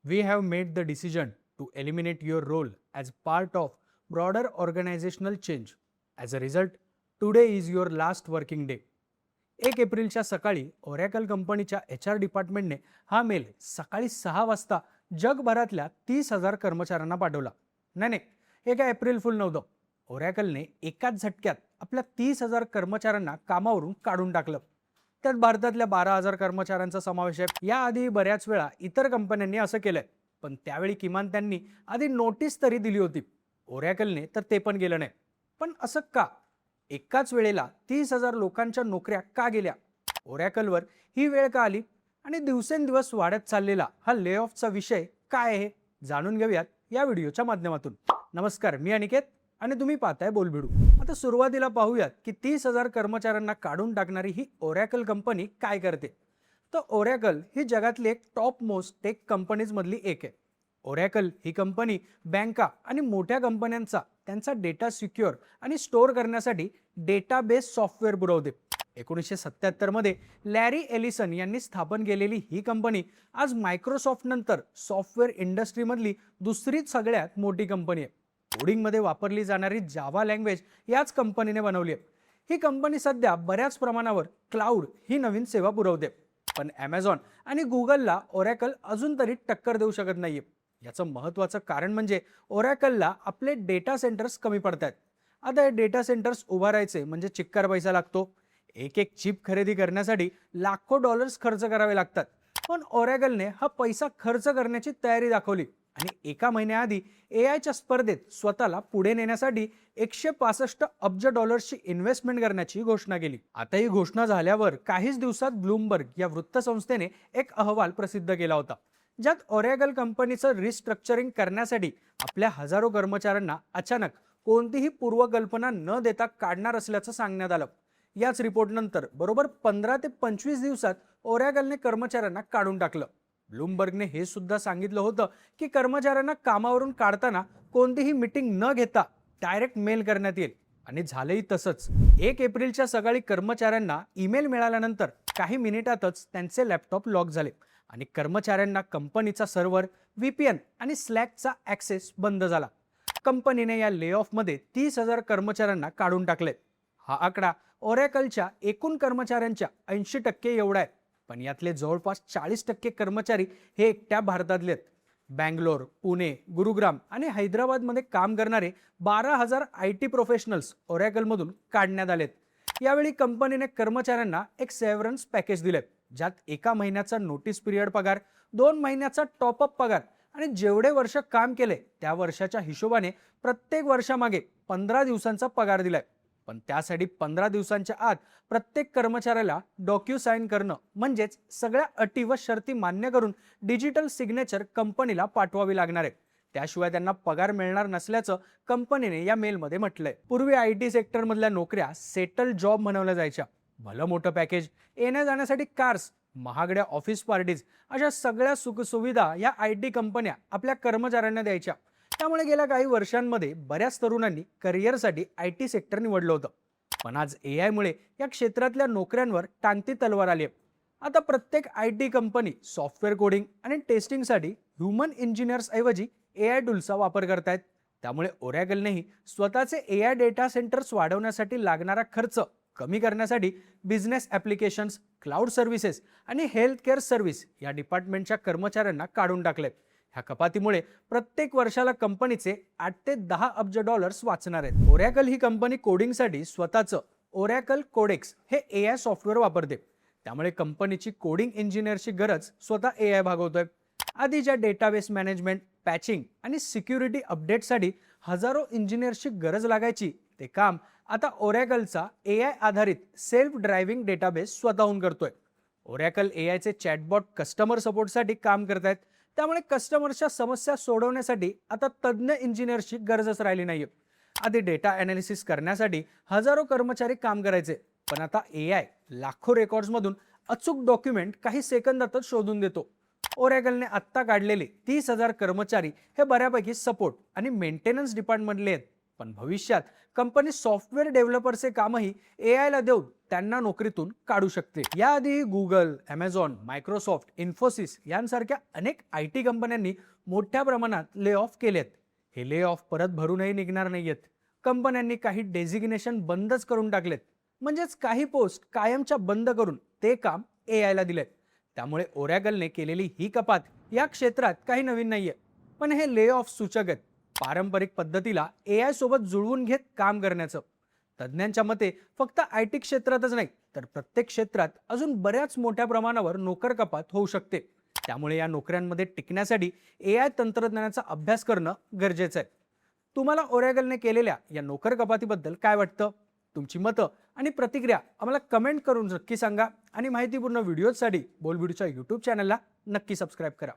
We have made the decision to eliminate your role as part of broader organizational change. As a result, today is your last working day. 1 एप्रिलच्या सकाळी oracle कंपनीच्या HR डिपार्टमेंटने हा mail सकाळी 6 वाजता जगभरातल्या 30,000 कर्मचाऱ्यांना पाठवला. नाही, हे काय एप्रिल फुल नव्हतं. ओरॅकलने एकाच झटक्यात आपल्या 30,000 कर्मचाऱ्यांना कामावरून काढून टाकलं. त्यात भारतातल्या 12,000 कर्मचाऱ्यांचा समावेश आहे. याआधी बऱ्याच वेळा इतर कंपन्यांनी असं केलंय, पण त्यावेळी किमान त्यांनी आधी नोटीस तरी दिली होती. ओरॅकलने तर ते पण केलं नाही. पण असं का? एकाच वेळेला 30,000 लोकांच्या नोकऱ्या का गेल्या? ओरॅकलवर ही वेळ का आली? आणि दिवसेंदिवस वाढत चाललेला हा ले ऑफचा विषय काय आहे, जाणून घेऊयात या व्हिडिओच्या माध्यमातून. नमस्कार, मी अनिकेत आणि तुम्ही पाहताय बोलबिडू. आता सुरुवातीला पाहूयात की 30,000 कर्मचाऱ्यांना काढून टाकणारी ही ओरॅकल कंपनी काय करते. तर ओरॅकल ही जगातली एक टॉप मोस्ट टेक कंपनीज मधली एक आहे. ओरॅकल ही कंपनी बँका आणि मोठ्या कंपन्यांचा त्यांचा डेटा सिक्युअर आणि स्टोअर करण्यासाठी डेटाबेस सॉफ्टवेअर पुरवते. 1977 मध्ये लॅरी एलिसन यांनी स्थापन केलेली ही कंपनी आज मायक्रोसॉफ्ट नंतर सॉफ्टवेअर इंडस्ट्रीमधली दुसरीच सगळ्यात मोठी कंपनी आहे. कोडिंगमध्ये वापरली जाणारी जावा लँग्वेज याच कंपनीने बनवली आहे. ही कंपनी सध्या बऱ्याच प्रमाणावर क्लाउड ही नवीन सेवा पुरवते. पण ॲमेझॉन आणि गुगलला ओरॅकल अजून तरी टक्कर देऊ शकत नाहीये. याचं महत्त्वाचं कारण म्हणजे ओरॅकलला आपले डेटा सेंटर्स कमी पडतात. आता हे डेटा सेंटर्स उभारायचे म्हणजे चिक्कार पैसा लागतो. एक एक चिप खरेदी करण्यासाठी लाखो डॉलर्स खर्च करावे लागतात. पण ओरॅकलने हा पैसा खर्च करण्याची तयारी दाखवली आणि एका महिन्याआधी एआयच्या स्पर्धेत स्वतःला पुढे नेण्यासाठी 165 अब्ज डॉलर्सची इन्व्हेस्टमेंट करण्याची घोषणा केली. आता ही घोषणा झाल्यावर काहीच दिवसात ब्लूमबर्ग या वृत्तसंस्थेने एक अहवाल प्रसिद्ध केला होता, ज्यात ओरॅकल कंपनीचं रिस्ट्रक्चरिंग करण्यासाठी आपल्या हजारो कर्मचाऱ्यांना अचानक कोणतीही पूर्वकल्पना न देता काढणार असल्याचं सांगण्यात आलं. याच रिपोर्टनंतर बरोबर 15 ते 25 दिवसात ओरॅकलने कर्मचाऱ्यांना काढून टाकलं. ब्लूमबर्गने हे सुद्धा सांगितलं होतं की कर्मचाऱ्यांना कामावरून काढताना कोणतीही मीटिंग न घेता डायरेक्ट मेल करण्यात येईल आणि झालंही तसंच. 1 एप्रिलच्या सकाळी कर्मचाऱ्यांना ईमेल मिळाल्यानंतर काही मिनिटातच त्यांचे लॅपटॉप लॉक झाले आणि कर्मचाऱ्यांना कंपनीचा सर्व्हर, VPN आणि स्लॅकचा ॲक्सेस बंद झाला. कंपनीने या ले ऑफमध्ये 30,000 कर्मचाऱ्यांना काढून टाकले. हा आकडा ओरॅकलच्या एकूण कर्मचाऱ्यांच्या 80% एवढा आहे. पण यातले जवळपास 40% कर्मचारी हे एकट्या भारतातले आहेत. बँगलोर, पुणे, गुरुग्राम आणि हैदराबादमध्ये काम करणारे 12,000 IT प्रोफेशनल्स ओरॅकलमधून काढण्यात आलेत. यावेळी कंपनीने कर्मचाऱ्यांना एक सेव्हरन्स पॅकेज दिले, ज्यात 1 महिन्याचा नोटीस पिरियड पगार, 2 महिन्याचा टॉपअप पगार आणि जेवढे वर्ष काम केले त्या वर्षाच्या हिशोबाने प्रत्येक वर्षामागे 15 दिवसांचा पगार दिलाय. पण त्यासाठी 15 दिवसांच्या आत प्रत्येक कर्मचाऱ्याला डॉक्यू-साइन करणं म्हणजेच सगळ्या अटी व शर्ती मान्य करून डिजिटल सिग्नेचर कंपनीला पाठवावी लागणार आहे. त्याशिवाय त्यांना पगार मिळणार नसल्याचं कंपनीने या मेलमध्ये म्हटलंय. पूर्वी IT सेक्टरमधल्या नोकऱ्या सेटल जॉब म्हणवल्या जायच्या. भलं मोठं पॅकेज, येण्या जाण्यासाठी कार्स, महागड्या ऑफिस पार्टीज अशा सगळ्या सुखसुविधा या IT कंपन्या आपल्या कर्मचाऱ्यांना द्यायच्या. त्यामुळे गेल्या काही वर्षांमध्ये बऱ्याच तरुणांनी करिअरसाठी IT सेक्टर निवडलं होतं. पण आज AI मुळे या क्षेत्रातल्या नोकऱ्यांवर टांगती तलवार आली आहे. आता प्रत्येक IT कंपनी सॉफ्टवेअर कोडिंग आणि टेस्टिंगसाठी ह्युमन इंजिनियर्स ऐवजी AI टूल्सचा वापर करतायत. त्यामुळे ओरॅकलनेही स्वतःचे AI डेटा सेंटर्स वाढवण्यासाठी लागणारा खर्च कमी करण्यासाठी बिझनेस ॲप्लिकेशन्स, क्लाउड सर्व्हिसेस आणि हेल्थ केअर सर्व्हिस या डिपार्टमेंटच्या कर्मचाऱ्यांना काढून टाकले. ह्या कपातीमुळे प्रत्येक वर्षाला कंपनीचे 8 ते 10 अब्ज डॉलर्स वाचणार आहेत. ओरॅकल ही कंपनी कोडिंगसाठी स्वतःचं ओरॅकल कोडेक्स हे AI सॉफ्टवेअर वापरते. त्यामुळे कंपनीची कोडिंग इंजिनियरची गरज स्वतः AI भागवतोय. आधीच्या डेटाबेस मॅनेजमेंट, पॅचिंग आणि सिक्युरिटी अपडेटसाठी हजारो इंजिनियर्सची गरज लागायची, ते काम आता ओरॅकलचा AI आधारित सेल्फ ड्रायव्हिंग डेटाबेस स्वतःहून करतोय. ओरॅकल AIचे चॅटबॉट कस्टमर सपोर्टसाठी काम करतायत. त्यामुळे कस्टमरच्या समस्या सोडवण्यासाठी आता तज्ज्ञ इंजिनियर्सची गरजच राहिली नाहीये. आधी डेटा अनालिसिस करण्यासाठी हजारो कर्मचारी काम करायचे, पण आता AI लाखो रेकॉर्ड्समधून अचूक डॉक्युमेंट काही सेकंदातच शोधून देतो. ओरॅकलने आत्ता काढलेले 30,000 कर्मचारी हे बऱ्यापैकी सपोर्ट आणि मेंटेनन्स डिपार्टमेंटले आहेत. पण भविष्यात कंपनी सॉफ्टवेअर डेव्हलपरचे कामही AI ला देऊन त्यांना नोकरीतून काढू शकते. याआधी गुगल, Amazon, मायक्रोसॉफ्ट, इन्फोसिस यांसारख्या अनेक IT कंपन्यांनी मोठ्या प्रमाणात ले ऑफ केलेत. हे ले ऑफ परत भरूनही निघणार नाहीयेत. कंपन्यांनी काही डेझिग्नेशन बंदच करून टाकलेत. म्हणजेच काही पोस्ट कायमच्या बंद करून ते काम AI ला दिलेत. त्यामुळे ओरॅकलने केलेली ही कपात या क्षेत्रात काही नवीन नाहीये. पण हे ले ऑफ सूचक आहेत पारंपरिक पद्धतीला AI सोबत जुळवून घेत काम करण्याचं. तज्ज्ञांच्या मते फक्त IT क्षेत्रातच नाही तर प्रत्येक क्षेत्रात अजून बऱ्याच मोठ्या प्रमाणावर नोकर कपात होऊ शकते. त्यामुळे या नोकऱ्यांमध्ये टिकण्यासाठी AI तंत्रज्ञानाचा अभ्यास करणं गरजेचं आहे. तुम्हाला ओरॅकलने केलेल्या या नोकर कपातीबद्दल काय वाटतं? तुमची मतं आणि प्रतिक्रिया आम्हाला कमेंट करून नक्की सांगा आणि माहितीपूर्ण व्हिडिओसाठी बोलबिडूच्या YouTube चॅनलला नक्की सबस्क्राईब करा.